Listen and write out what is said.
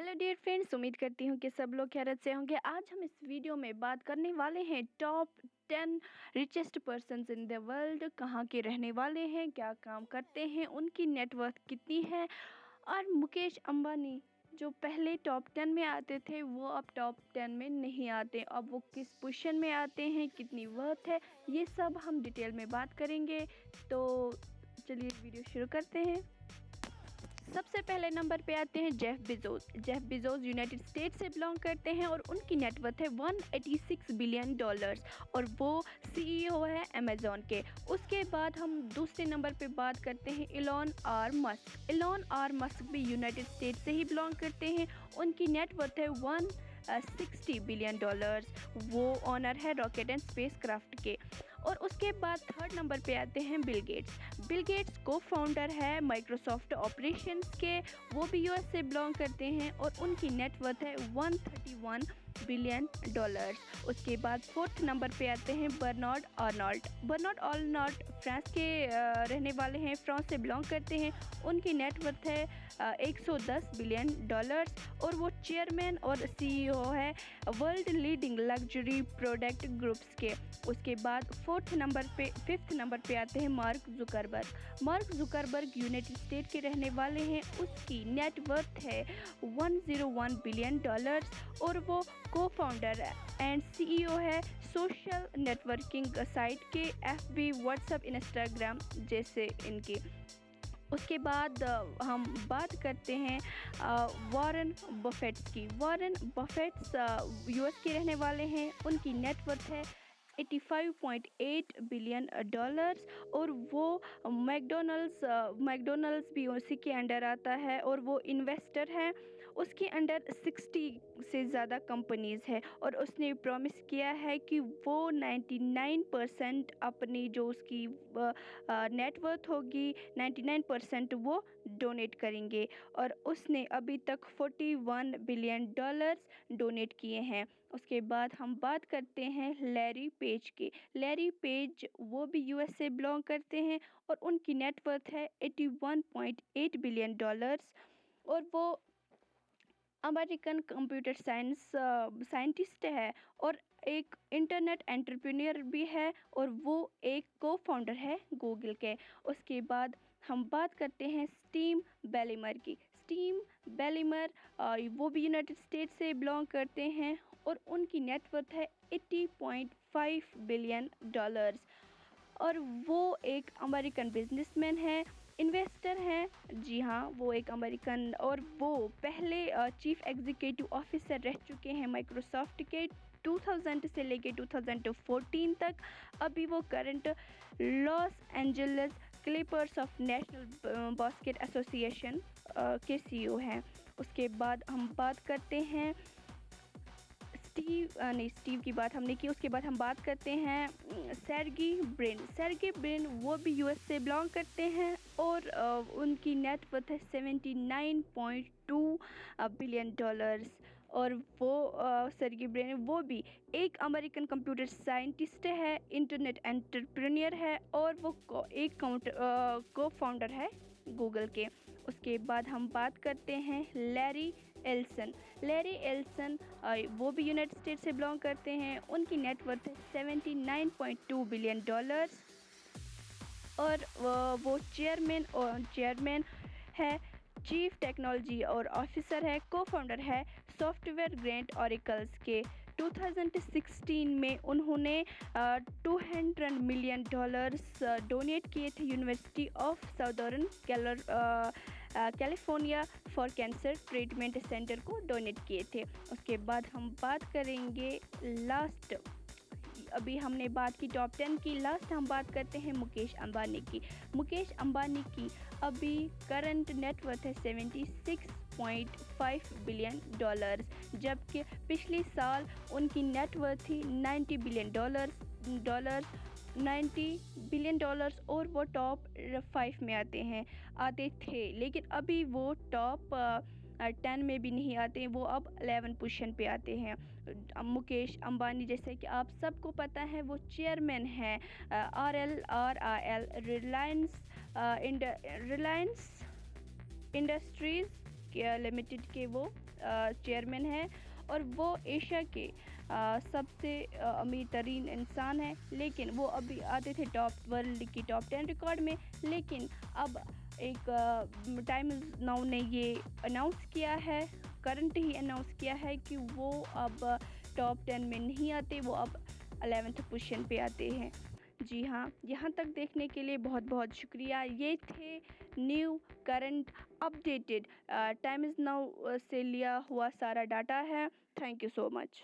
Hello dear friends, उम्मीद करती हूँ कि सब लोग खैरियत से होंगे। आज हम इस वीडियो में बात करने वाले हैं top 10 richest persons in the world. कहाँ के रहने वाले हैं, क्या काम करते हैं, उनकी नेटवर्थ कितनी है। और मुकेश अंबानी जो पहले टॉप 10 में आते थे वो अब टॉप 10 में नहीं आते। अब वो किस पोजीशन में आते हैं, कितनी वर्थ है, ये सब हम डिटेल में बात करेंगे। तो चलिए वीडियो शुरू करते हैं। सबसे पहले नंबर पे आते हैं Jeff Bezos. Jeff Bezos United State से बिलोंग करते हैं और उनकी नेटवर्थ है $186 बिलियन और वो सीईओ है अमेजोन के। उसके बाद हम दूसरे नंबर पे बात करते हैं Elon R Musk. Elon R Musk भी यूनाइटेड स्टेट से ही बिलोंग करते हैं। उनकी नेटवर्थ है $160 बिलियन। वो ऑनर है रॉकेट एंड स्पेस क्राफ्ट के। और उसके बाद थर्ड नंबर पे आते हैं बिल गेट्स। बिल गेट्स को फाउंडर है माइक्रोसॉफ्ट ऑपरेशंस के। वो भी यूएस से बिलोंग करते हैं और उनकी नेटवर्थ है $131 बिलियन। उसके बाद फोर्थ नंबर पे आते हैं Bernard Arnault. Bernard Arnault France के रहने वाले हैं, फ्रांस से बिलोंग करते हैं। उनकी नेटवर्थ है $110 बिलियन और वो चेयरमैन और सीईओ है world leading luxury product groups के। उसके बाद फिफ्थ नंबर पे आते हैं mark Zuckerberg. Mark Zuckerberg United state के रहने वाले हैं। उसकी नेटवर्थ है $101 बिलियन और वो को फाउंडर एंड सीईओ है सोशल नेटवर्किंग साइट के एफबी, व्हाट्सएप, इंस्टाग्राम जैसे इनके। उसके बाद हम बात करते हैं वॉरेन बफेट्स की। वॉरेन बफेट्स यूएस के रहने वाले हैं। उनकी नेटवर्थ है $85.8 बिलियन और वो मैकडोनल्ड्स भी उसी के अंडर आता है और वो इन्वेस्टर है। उसके अंडर 60 से ज़्यादा कंपनीज़ है और उसने प्रॉमिस किया है कि वो 99% अपनी जो उसकी नेटवर्थ होगी 99% वो डोनेट करेंगे। और उसने अभी तक $41 बिलियन डोनेट किए हैं। उसके बाद हम बात करते हैं लैरी पेज के। लैरी पेज वो भी यूएस से बिलोंग करते हैं और उनकी नेटवर्थ है $81.8 बिलियन और वो अमेरिकन कंप्यूटर साइंटिस्ट है और एक इंटरनेट एंटरप्रेन्योर भी है और वो एक को फाउंडर है गूगल के। उसके बाद हम बात करते हैं स्टीव बेलिमर की। स्टीव बेलिमर वो भी यूनाइटेड स्टेट्स से बिलोंग करते हैं और उनकी नेटवर्थ है $80.5 बिलियन और वो एक अमेरिकन बिजनेसमैन है, इन्वेस्टर हैं। जी हाँ, वो एक अमेरिकन और वो पहले चीफ एग्जीक्यूटिव ऑफिसर रह चुके हैं माइक्रोसॉफ्ट के 2000 से लेके 2014 तक। अभी वो current Los Angeles Clippers of national basket association के सीईओ हैं। उसके बाद हम बात करते हैं स्टीव की बात हमने की। उसके बाद हम बात करते हैं सर्गी ब्रिन। सर्गी ब्रिन वो भी यूएस से बिलोंग करते हैं और उनकी नेटवर्थ है $79.2 बिलियन और वो सर्गी ब्रिन वो भी एक अमेरिकन कंप्यूटर साइंटिस्ट है, इंटरनेट एंटरप्रेन्योर है और वो को फाउंडर है गूगल के। उसके बाद हम बात करते हैं लैरी एल्सन। लैरी एल्सन वो भी यूनाइटेड स्टेट्स से बिलोंग करते हैं। उनकी नेटवर्थ है $79.2 बिलियन और वो चेयरमैन है, चीफ टेक्नोलॉजी और ऑफिसर है, को फाउंडर है सॉफ्टवेयर ग्रेंट ऑरिकल्स के। 2016 में उन्होंने $200 मिलियन डोनेट किए थे university of southern California for cancer treatment centre को डोनेट किए थे। उसके बाद हम बात करेंगे लास्ट, अभी हमने बात की टॉप 10 की, लास्ट हम बात करते हैं मुकेश अंबानी की। मुकेश अंबानी की अभी करंट नेटवर्थ है $76.5 बिलियन जबकि पिछले साल उनकी नेटवर्थ थी $90 बिलियन 90 बिलियन और वो टॉप 5 में आते थे, लेकिन अभी वो टॉप 10 में भी नहीं आते हैं, वो अब 11 पोजीशन पे आते हैं। मुकेश अंबानी जैसे कि आप सबको पता है वो चेयरमैन है रिलायंस इंडस्ट्रीज़ लिमिटेड के वो चेयरमैन हैं और वो एशिया के सबसे अमीर तरीन इंसान हैं। लेकिन वो अभी आते थे वर्ल्ड की टॉप 10 रिकॉर्ड में, लेकिन अब एक टाइम्स नाउ ने ये अनाउंस किया है, करंट ही अनाउंस किया है कि वो अब टॉप 10 में नहीं आते, वो अब 11th पोजीशन पे आते हैं। जी हाँ, यहाँ तक देखने के लिए बहुत बहुत शुक्रिया। ये थे new current updated times now से लिया हुआ सारा डाटा है। Thank you so much.